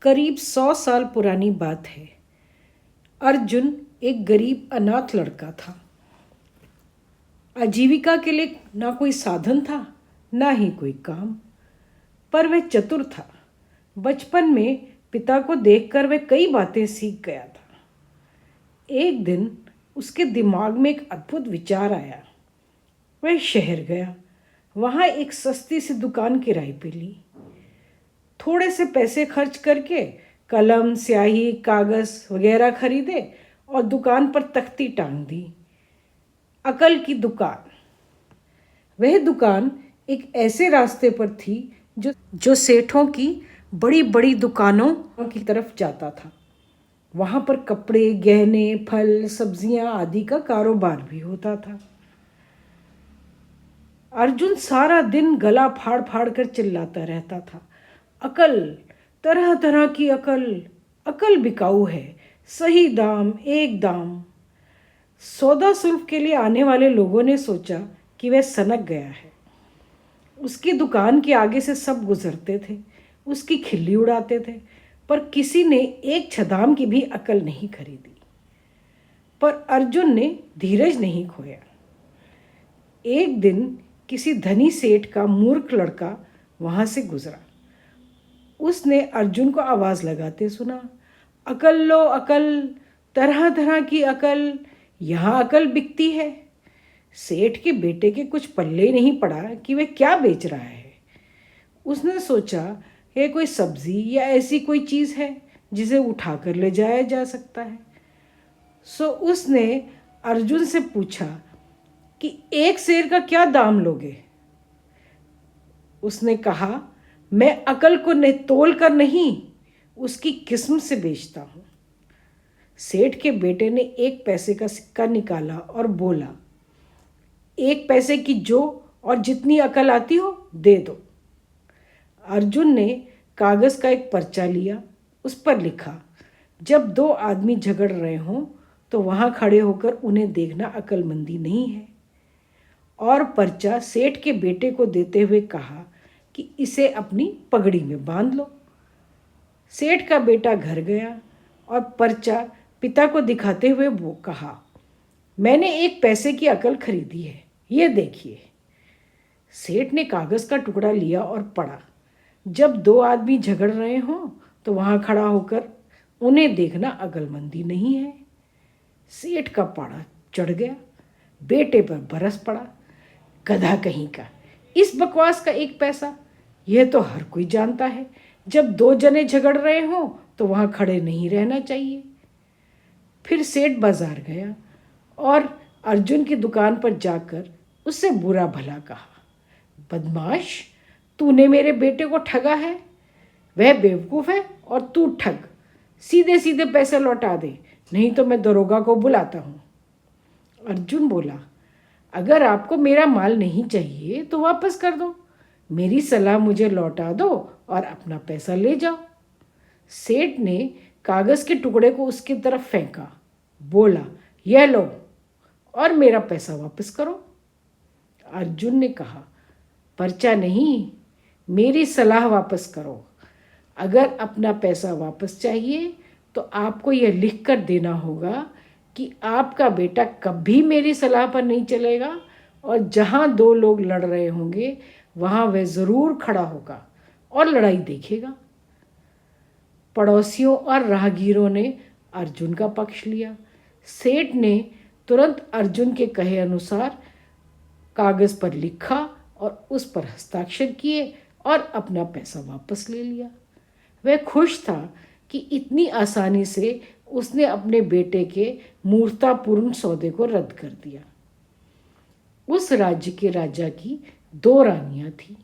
करीब 100 साल पुरानी बात है। अर्जुन एक गरीब अनाथ लड़का था। आजीविका के लिए ना कोई साधन था, ना ही कोई काम। पर वह चतुर था। बचपन में पिता को देखकर वह कई बातें सीख गया था। एक दिन उसके दिमाग में एक अद्भुत विचार आया। वह शहर गया। वहाँ एक सस्ती सी दुकान किराए पे ली। थोड़े से पैसे खर्च करके कलम, स्याही, कागज़ वगैरह खरीदे और दुकान पर तख्ती टांग दी, अकल की दुकान। वह दुकान एक ऐसे रास्ते पर थी जो सेठों की बड़ी बड़ी दुकानों की तरफ जाता था। वहाँ पर कपड़े, गहने, फल, सब्जियाँ आदि का कारोबार भी होता था। अर्जुन सारा दिन गला फाड़ फाड़ कर चिल्लाता रहता था, अकल, तरह तरह की अकल, अकल बिकाऊ है, सही दाम, एक दाम। सौदा सुल्क के लिए आने वाले लोगों ने सोचा कि वह सनक गया है। उसकी दुकान के आगे से सब गुजरते थे, उसकी खिल्ली उड़ाते थे, पर किसी ने एक छदाम की भी अकल नहीं खरीदी। पर अर्जुन ने धीरज नहीं खोया। एक दिन किसी धनी सेठ का मूर्ख लड़का वहाँ से गुजरा। उसने अर्जुन को आवाज़ लगाते सुना, अकल लो अकल, तरह तरह की अकल, यहाँ अकल बिकती है। सेठ के बेटे के कुछ पल्ले नहीं पड़ा कि वह क्या बेच रहा है। उसने सोचा ये कोई सब्जी या ऐसी कोई चीज़ है जिसे उठा कर ले जाया जा सकता है। सो उसने अर्जुन से पूछा कि एक सेर का क्या दाम लोगे। उसने कहा, मैं अकल को तोल कर नहीं, उसकी किस्म से बेचता हूँ। सेठ के बेटे ने 1 पैसे का सिक्का निकाला और बोला, 1 पैसे की जो और जितनी अकल आती हो दे दो। अर्जुन ने कागज़ का एक पर्चा लिया। उस पर लिखा, जब 2 आदमी झगड़ रहे हों तो वहाँ खड़े होकर उन्हें देखना अक्लमंदी नहीं है। और पर्चा सेठ के बेटे को देते हुए कहा कि इसे अपनी पगड़ी में बांध लो। सेठ का बेटा घर गया और पर्चा पिता को दिखाते हुए वो कहा, मैंने 1 पैसे की अकल खरीदी है, ये देखिए। सेठ ने कागज़ का टुकड़ा लिया और पढ़ा, जब 2 आदमी झगड़ रहे हों तो वहाँ खड़ा होकर उन्हें देखना अक्लमंदी नहीं है। सेठ का पारा चढ़ गया, बेटे पर बरस पड़ा, गधा कहीं का, इस बकवास का 1 पैसा, यह तो हर कोई जानता है, जब 2 जने झगड़ रहे हों तो वहाँ खड़े नहीं रहना चाहिए। फिर सेठ बाजार गया और अर्जुन की दुकान पर जाकर उससे बुरा भला कहा, बदमाश, तूने मेरे बेटे को ठगा है। वह बेवकूफ़ है और तू ठग। सीधे सीधे पैसे लौटा दे, नहीं तो मैं दरोगा को बुलाता हूँ। अर्जुन बोला, अगर आपको मेरा माल नहीं चाहिए तो वापस कर दो, मेरी सलाह मुझे लौटा दो और अपना पैसा ले जाओ। सेठ ने कागज़ के टुकड़े को उसकी तरफ फेंका, बोला, यह लो और मेरा पैसा वापस करो। अर्जुन ने कहा, पर्चा नहीं, मेरी सलाह वापस करो। अगर अपना पैसा वापस चाहिए तो आपको यह लिख कर देना होगा कि आपका बेटा कभी मेरी सलाह पर नहीं चलेगा और जहाँ 2 लोग लड़ रहे होंगे वहाँ वह ज़रूर खड़ा होगा और लड़ाई देखेगा। पड़ोसियों और राहगीरों ने अर्जुन का पक्ष लिया। सेठ ने तुरंत अर्जुन के कहे अनुसार कागज़ पर लिखा और उस पर हस्ताक्षर किए और अपना पैसा वापस ले लिया। वह खुश था कि इतनी आसानी से उसने अपने बेटे के मूर्खतापूर्ण सौदे को रद्द कर दिया। उस राज्य के राजा की 2 रानियां थीं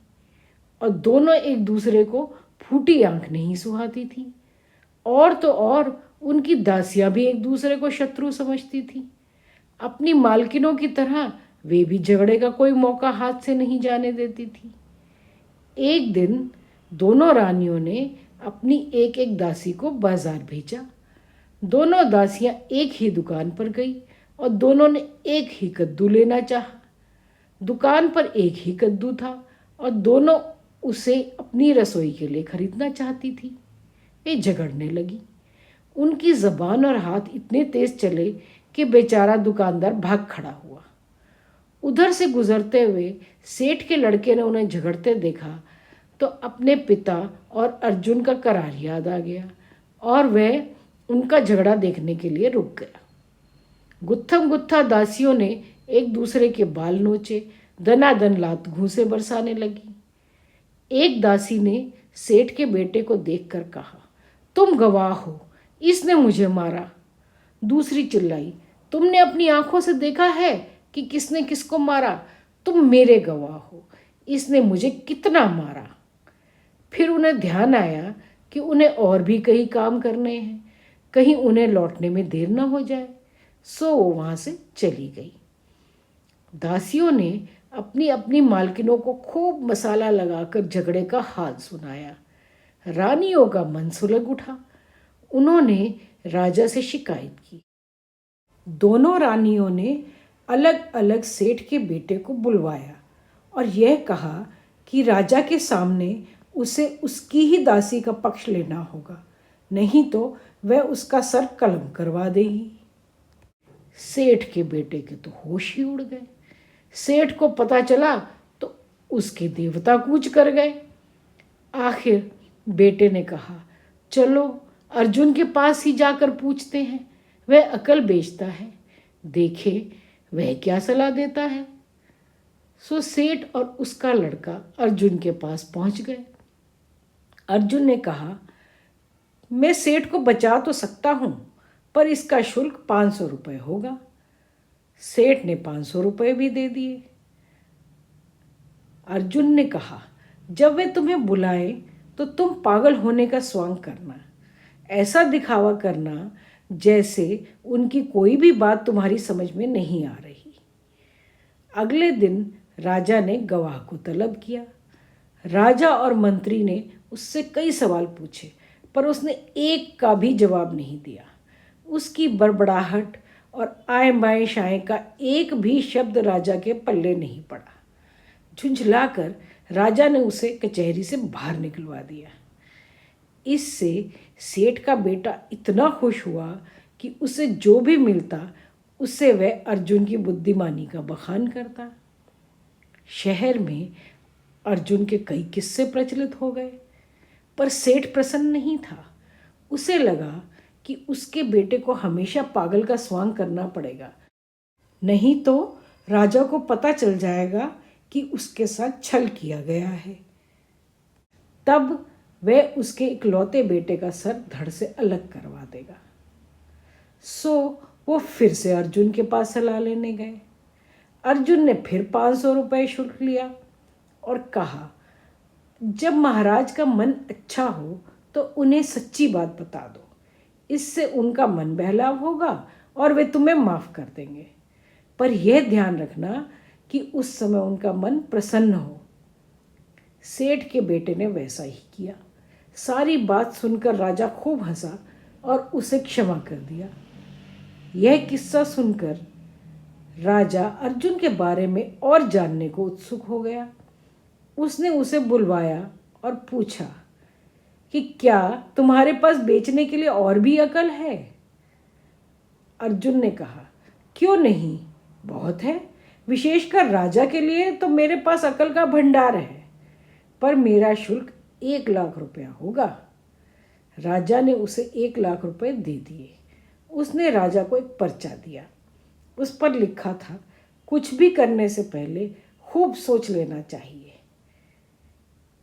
और दोनों एक दूसरे को फूटी आंख नहीं सुहाती थीं। और तो और उनकी दासियां भी एक दूसरे को शत्रु समझती थीं। अपनी मालकिनों की तरह वे भी झगड़े का कोई मौका हाथ से नहीं जाने देती थी। एक दिन दोनों रानियों ने अपनी एक एक दासी को बाजार भेजा। दोनों दासियां एक ही दुकान पर गई और दोनों ने एक ही कद्दू लेना चाहा। दुकान पर एक ही कद्दू था और दोनों उसे अपनी रसोई के लिए खरीदना चाहती थी। वे झगड़ने लगी। उनकी जबान और हाथ इतने तेज चले कि बेचारा दुकानदार भाग खड़ा हुआ। उधर से गुजरते हुए सेठ के लड़के ने उन्हें झगड़ते देखा तो अपने पिता और अर्जुन का करार याद आ गया और वह उनका झगड़ा देखने के लिए रुक गया। गुत्थम गुत्था दासियों ने एक दूसरे के बाल नोचे, दनादन लात घूंसे बरसाने लगी। एक दासी ने सेठ के बेटे को देखकर कहा, तुम गवाह हो, इसने मुझे मारा। दूसरी चिल्लाई, तुमने अपनी आंखों से देखा है कि किसने किसको मारा? तुम मेरे गवाह हो, इसने मुझे कितना मारा। फिर उन्हें ध्यान आया कि उन्हें और भी कई काम करने हैं, कहीं उन्हें लौटने में देर न हो जाए, सो वो वहाँ से चली गई। दासियों ने अपनी अपनी मालकिनों को खूब मसाला लगाकर झगड़े का हाल सुनाया। रानियों का मन सुलग उठा। उन्होंने राजा से शिकायत की। दोनों रानियों ने अलग अलग सेठ के बेटे को बुलवाया और यह कहा कि राजा के सामने उसे उसकी ही दासी का पक्ष लेना होगा, नहीं तो वह उसका सर कलम करवा देगी। सेठ के बेटे के तो होश ही उड़ गए। सेठ को पता चला तो उसके देवता कूच कर गए। आखिर बेटे ने कहा, चलो अर्जुन के पास ही जाकर पूछते हैं, वह अकल बेचता है, देखे वह क्या सलाह देता है। सो सेठ और उसका लड़का अर्जुन के पास पहुंच गए। अर्जुन ने कहा, मैं सेठ को बचा तो सकता हूं, पर इसका शुल्क 500 रुपये होगा। सेठ ने 500 रुपये भी दे दिए। अर्जुन ने कहा, जब वे तुम्हें बुलाए तो तुम पागल होने का स्वांग करना, ऐसा दिखावा करना जैसे उनकी कोई भी बात तुम्हारी समझ में नहीं आ रही। अगले दिन राजा ने गवाह को तलब किया। राजा और मंत्री ने उससे कई सवाल पूछे, पर उसने एक का भी जवाब नहीं दिया। उसकी बड़बड़ाहट और आए बाएं शाएं का एक भी शब्द राजा के पल्ले नहीं पड़ा। झुंझलाकर राजा ने उसे कचहरी से बाहर निकलवा दिया। इससे सेठ का बेटा इतना खुश हुआ कि उसे जो भी मिलता उससे वह अर्जुन की बुद्धिमानी का बखान करता। शहर में अर्जुन के कई किस्से प्रचलित हो गए, पर सेठ प्रसन्न नहीं था। उसे लगा कि उसके बेटे को हमेशा पागल का स्वांग करना पड़ेगा, नहीं तो राजा को पता चल जाएगा कि उसके साथ छल किया गया है। तब वह उसके इकलौते बेटे का सर धड़ से अलग करवा देगा। सो वो फिर से अर्जुन के पास सलाह लेने गए। अर्जुन ने फिर 500 रुपये शुल्क लिया और कहा, जब महाराज का मन अच्छा हो तो उन्हें सच्ची बात बता दो, इससे उनका मन बहलाव होगा और वे तुम्हें माफ़ कर देंगे, पर यह ध्यान रखना कि उस समय उनका मन प्रसन्न हो। सेठ के बेटे ने वैसा ही किया। सारी बात सुनकर राजा खूब हंसा और उसे क्षमा कर दिया। यह किस्सा सुनकर राजा अर्जुन के बारे में और जानने को उत्सुक हो गया। उसने उसे बुलवाया और पूछा कि क्या तुम्हारे पास बेचने के लिए और भी अकल है? अर्जुन ने कहा, क्यों नहीं, बहुत है। विशेषकर राजा के लिए तो मेरे पास अकल का भंडार है, पर मेरा शुल्क 1 लाख रुपया होगा। राजा ने उसे 1 लाख रुपए दे दिए। उसने राजा को एक पर्चा दिया। उस पर लिखा था, कुछ भी करने से पहले खूब सोच लेना चाहिए।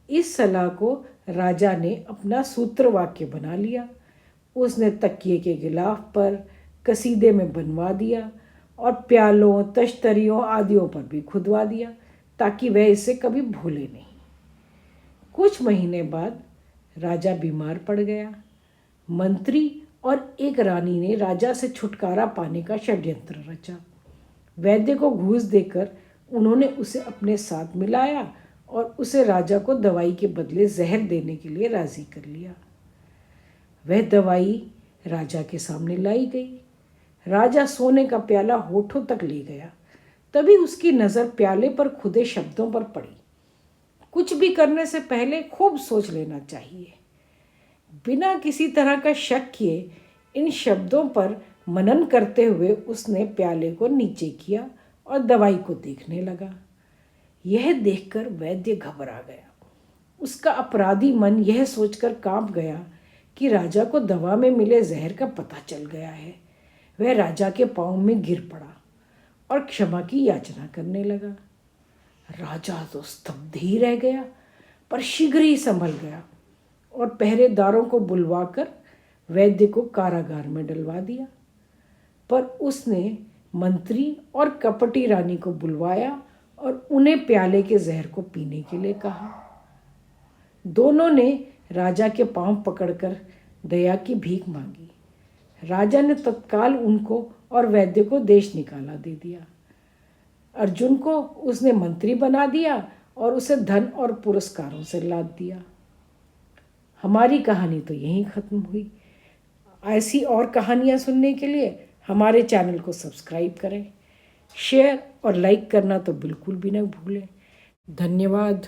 इस सलाह को राजा ने अपना सूत्र वाक्य बना लिया। उसने तकिए के गिलाफ पर कसीदे में बनवा दिया और प्यालों, तश्तरियों आदियों पर भी खुदवा दिया, ताकि वह इसे कभी भूले नहीं। कुछ महीने बाद राजा बीमार पड़ गया। मंत्री और एक रानी ने राजा से छुटकारा पाने का षड्यंत्र रचा। वैद्य को घूस देकर उन्होंने उसे अपने साथ मिलाया और उसे राजा को दवाई के बदले जहर देने के लिए राजी कर लिया। वह दवाई राजा के सामने लाई गई। राजा सोने का प्याला होठों तक ले गया। तभी उसकी नज़र प्याले पर खुदे शब्दों पर पड़ी, कुछ भी करने से पहले खूब सोच लेना चाहिए। बिना किसी तरह का शक किए इन शब्दों पर मनन करते हुए उसने प्याले को नीचे किया और दवाई को देखने लगा। यह देखकर वैद्य घबरा गया। उसका अपराधी मन यह सोचकर कांप गया कि राजा को दवा में मिले जहर का पता चल गया है। वह राजा के पांव में गिर पड़ा और क्षमा की याचना करने लगा। राजा तो स्तब्ध ही रह गया, पर शीघ्र ही संभल गया और पहरेदारों को बुलवाकर वैद्य को कारागार में डलवा दिया। पर उसने मंत्री और कपटी रानी को बुलवाया और उन्हें प्याले के जहर को पीने के लिए कहा। दोनों ने राजा के पांव पकड़कर दया की भीख मांगी। राजा ने तत्काल उनको और वैद्य को देश निकाला दे दिया। अर्जुन को उसने मंत्री बना दिया और उसे धन और पुरस्कारों से लाद दिया। हमारी कहानी तो यहीं ख़त्म हुई। ऐसी और कहानियाँ सुनने के लिए हमारे चैनल को सब्सक्राइब करें, शेयर और लाइक करना तो बिल्कुल भी न भूलें। धन्यवाद।